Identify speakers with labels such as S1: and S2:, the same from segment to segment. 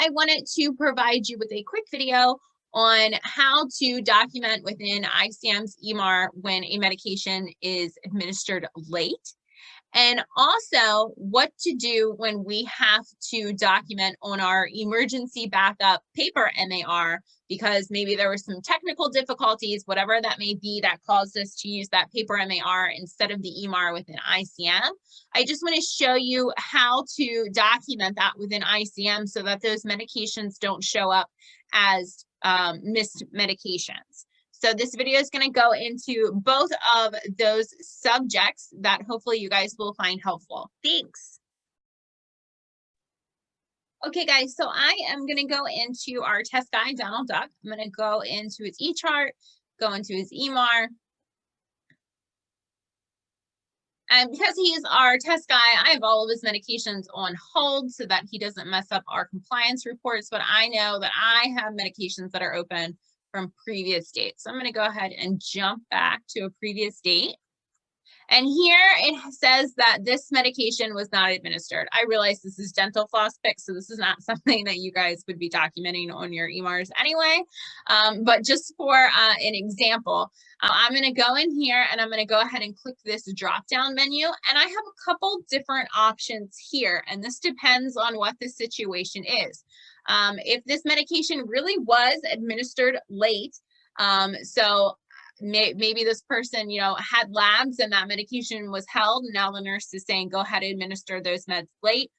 S1: I wanted to provide you with a quick video on how to document within ICM's EMR when a medication is administered late, and also what to do when we have to document on our emergency backup paper MAR, because maybe there were some technical difficulties, whatever that may be, that caused us to use that paper MAR instead of the EMR within ICM. I just want to show you how to document that within ICM so that those medications don't show up as missed medications. So this video is going to go into both of those subjects that hopefully you guys will find helpful. Thanks. Okay, guys, so I am going to go into our test guy, Donald Duck. I'm going to go into his eChart, go into his EMR. And because he's our test guy, I have all of his medications on hold so that he doesn't mess up our compliance reports. But I know that I have medications that are open from previous dates. So I'm going to go ahead and jump back to a previous date. And here it says that this medication was not administered. I realize this is dental floss pick, so this is not something that you guys would be documenting on your EMRs anyway. But just for an example, I'm going to go in here and I'm going to go ahead and click this drop-down menu. And I have a couple different options here, and this depends on what the situation is. If this medication really was administered late, maybe this person, had labs and that medication was held, and now the nurse is saying, go ahead and administer those meds late.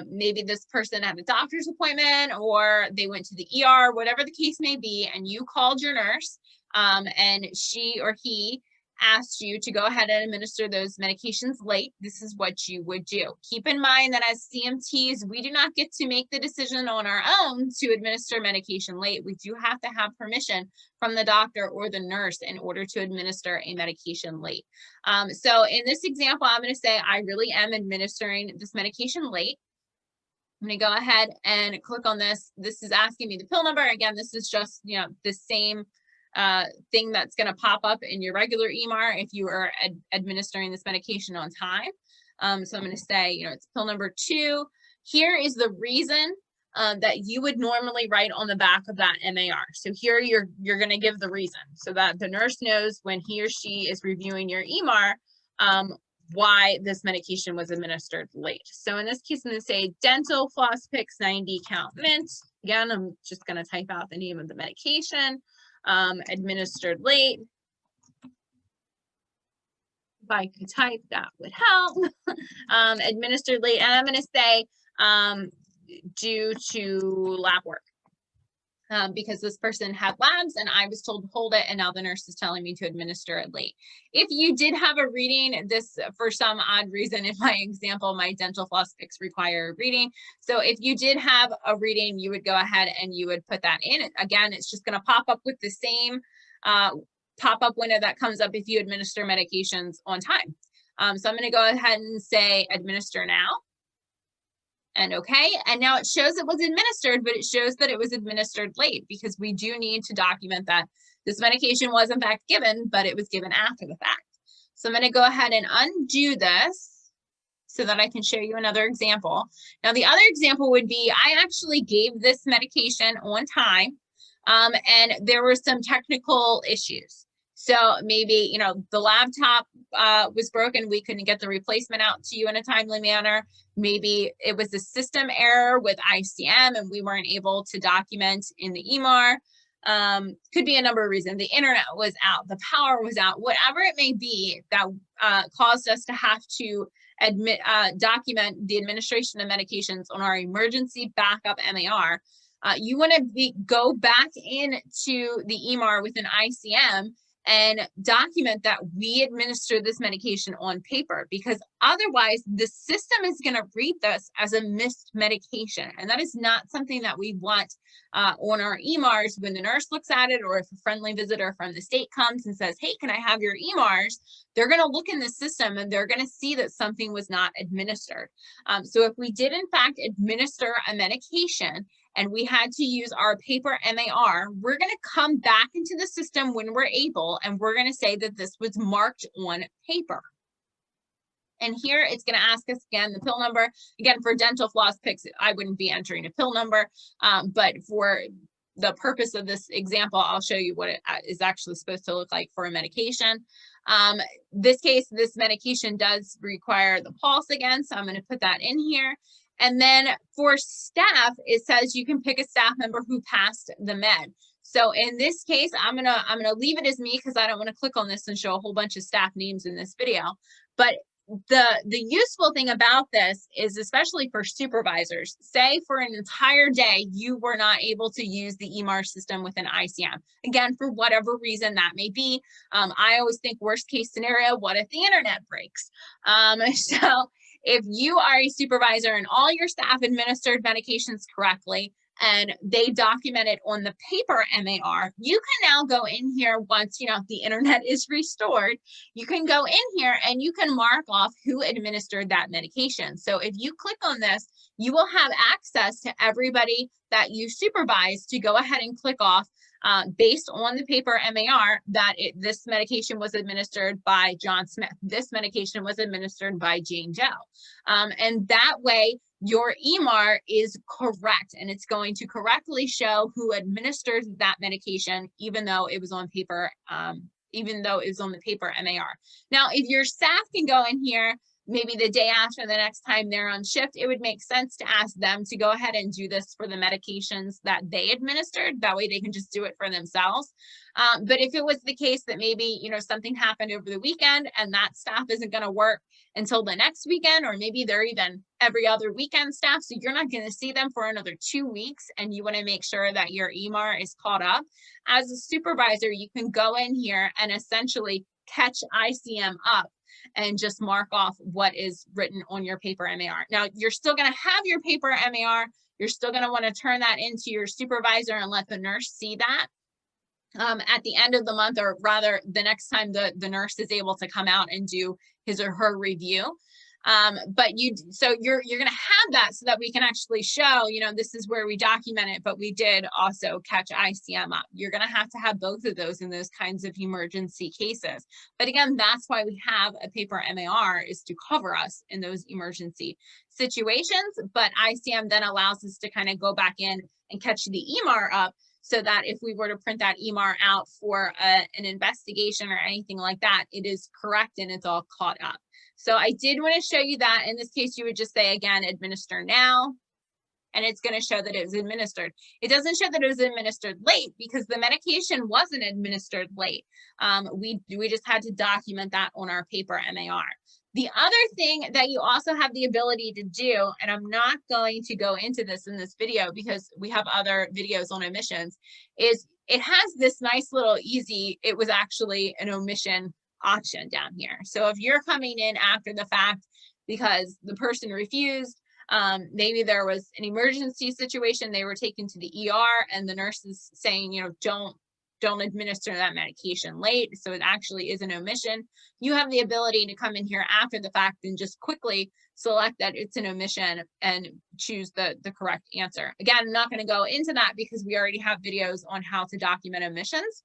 S1: Maybe this person had a doctor's appointment or they went to the ER, whatever the case may be, and you called your nurse and she or he asked you to go ahead and administer those medications late. This is what you would do. Keep in mind that as CMTs, we do not get to make the decision on our own to administer medication late. We do have to have permission from the doctor or the nurse in order to administer a medication late. So in this example, I'm going to say I really am administering this medication late. I'm going to go ahead and click on this. This is asking me the pill number. Again, this is just, the same thing that's going to pop up in your regular EMR if you are administering this medication on time. So I'm going to say, it's pill number 2. Here is the reason that you would normally write on the back of that MAR. So here you're going to give the reason so that the nurse knows when he or she is reviewing your EMR why this medication was administered late. So in this case, I'm going to say dental floss picks 90 count mint. Again, I'm just going to type out the name of the medication. Administered late. If I could type, that would help. Administered late, and I'm going to say due to lab work, because this person had labs and I was told to hold it, and now the nurse is telling me to administer it late. If you did have a reading, this for some odd reason in my example, my dental floss picks require a reading. So if you did have a reading, you would go ahead and you would put that in. Again, it's just going to pop up with the same pop-up window that comes up if you administer medications on time. So I'm going to go ahead and say administer now. And okay, and now it shows it was administered, but it shows that it was administered late because we do need to document that this medication was in fact given, but it was given after the fact. So I'm going to go ahead and undo this so that I can show you another example. Now, the other example would be I actually gave this medication on time, and there were some technical issues. So maybe, the laptop was broken. We couldn't get the replacement out to you in a timely manner. Maybe it was a system error with ICM and we weren't able to document in the EMR. Could be a number of reasons. The internet was out, the power was out, whatever it may be that caused us to have to document the administration of medications on our emergency backup MAR. You want to go back into the EMR within ICM and document that we administer this medication on paper, because otherwise the system is going to read this as a missed medication. And that is not something that we want on our EMRs when the nurse looks at it, or if a friendly visitor from the state comes and says, hey, can I have your EMRs? They're going to look in the system and they're going to see that something was not administered. So if we did in fact administer a medication and we had to use our paper MAR, we're going to come back into the system when we're able, and we're going to say that this was marked on paper. And here it's going to ask us again the pill number. Again, for dental floss picks, I wouldn't be entering a pill number, but for the purpose of this example, I'll show you what it is actually supposed to look like for a medication. This case, this medication does require the pulse again, so I'm going to put that in here. And then for staff, it says you can pick a staff member who passed the med. So in this case, I'm gonna leave it as me because I don't want to click on this and show a whole bunch of staff names in this video. But the useful thing about this is, especially for supervisors, say for an entire day you were not able to use the EMR system with an ICM, again, for whatever reason that may be. I always think worst case scenario, what if the internet breaks? So if you are a supervisor and all your staff administered medications correctly, and they document it on the paper MAR, you can now go in here once, you know, the internet is restored, you can go in here and you can mark off who administered that medication. So if you click on this, you will have access to everybody that you supervise to go ahead and click off based on the paper MAR that this medication was administered by John Smith. This medication was administered by Jane Doe. And that way, your EMR is correct, and it's going to correctly show who administers that medication, even though it was on paper, even though it's on the paper MAR. Now, if your staff can go in here, maybe the day after, the next time they're on shift, it would make sense to ask them to go ahead and do this for the medications that they administered. That way they can just do it for themselves. But if it was the case that maybe, you know, something happened over the weekend and that staff isn't going to work until the next weekend, or maybe they're even every other weekend staff, so you're not going to see them for another 2 weeks, and you want to make sure that your EMR is caught up. As a supervisor, you can go in here and essentially catch ICM up and just mark off what is written on your paper MAR. Now, you're still going to have your paper MAR. You're still going to want to turn that into your supervisor and let the nurse see that at the end of the month, or rather the next time the nurse is able to come out and do his or her review. But you're going to have that so that we can actually show, you know, this is where we document it, but we did also catch ICM up. You're going to have both of those in those kinds of emergency cases. But again, that's why we have a paper MAR, is to cover us in those emergency situations. But ICM then allows us to kind of go back in and catch the EMR up, so that if we were to print that EMR out for an investigation or anything like that, it is correct and it's all caught up. So I did want to show you that. In this case, you would just say, again, administer now, and it's going to show that it was administered. It doesn't show that it was administered late because the medication wasn't administered late. We just had to document that on our paper MAR. The other thing that you also have the ability to do, and I'm not going to go into this in this video because we have other videos on omissions, is it has this nice little easy, it was actually an omission option down here. So if you're coming in after the fact because the person refused, maybe there was an emergency situation, they were taken to the ER and the nurse is saying, you know, don't administer that medication late, so it actually is an omission. You have the ability to come in here after the fact and just quickly select that it's an omission and choose the correct answer. Again, I'm not going to go into that because we already have videos on how to document omissions,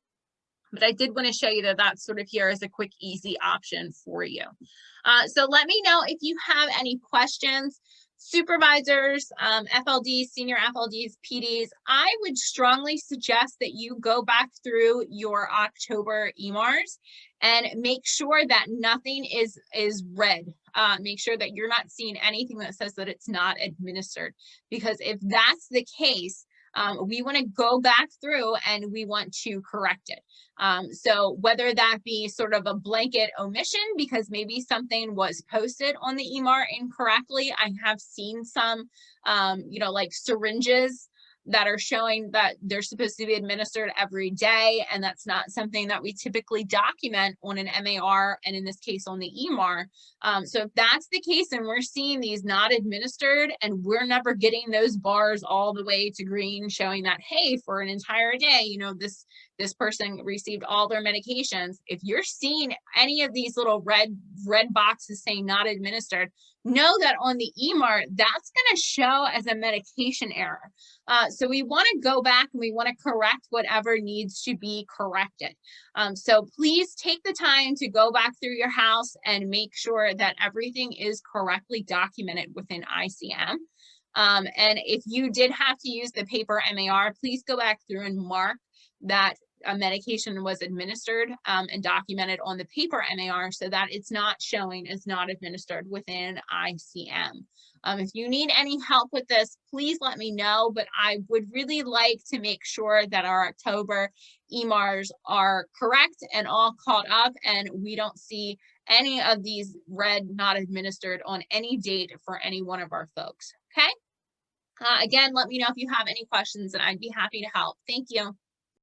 S1: but I did want to show you that that's sort of here as a quick, easy option for you. So let me know if you have any questions. Supervisors, FLDs, senior FLDs, PDs, I would strongly suggest that you go back through your October EMRs and make sure that nothing is red. Make sure that you're not seeing anything that says that it's not administered, because if that's the case, we want to go back through and we want to correct it. So whether that be sort of a blanket omission because maybe something was posted on the EMR incorrectly. I have seen some, you know, like syringes that are showing that they're supposed to be administered every day, and that's not something that we typically document on an MAR, and in this case on the EMR. So if that's the case and we're seeing these not administered and we're never getting those bars all the way to green showing that, hey, for an entire day, you know, this person received all their medications. If you're seeing any of these little red boxes saying not administered, know that on the EMR, that's going to show as a medication error. So we want to go back and we want to correct whatever needs to be corrected. So please take the time to go back through your house and make sure that everything is correctly documented within ICM. And if you did have to use the paper MAR, please go back through and mark that a medication was administered and documented on the paper MAR so that it's not showing as not administered within ICM. If you need any help with this, please let me know, but I would really like to make sure that our October EMARs are correct and all caught up, and we don't see any of these red not administered on any date for any one of our folks, okay? Again, let me know if you have any questions and I'd be happy to help. Thank you.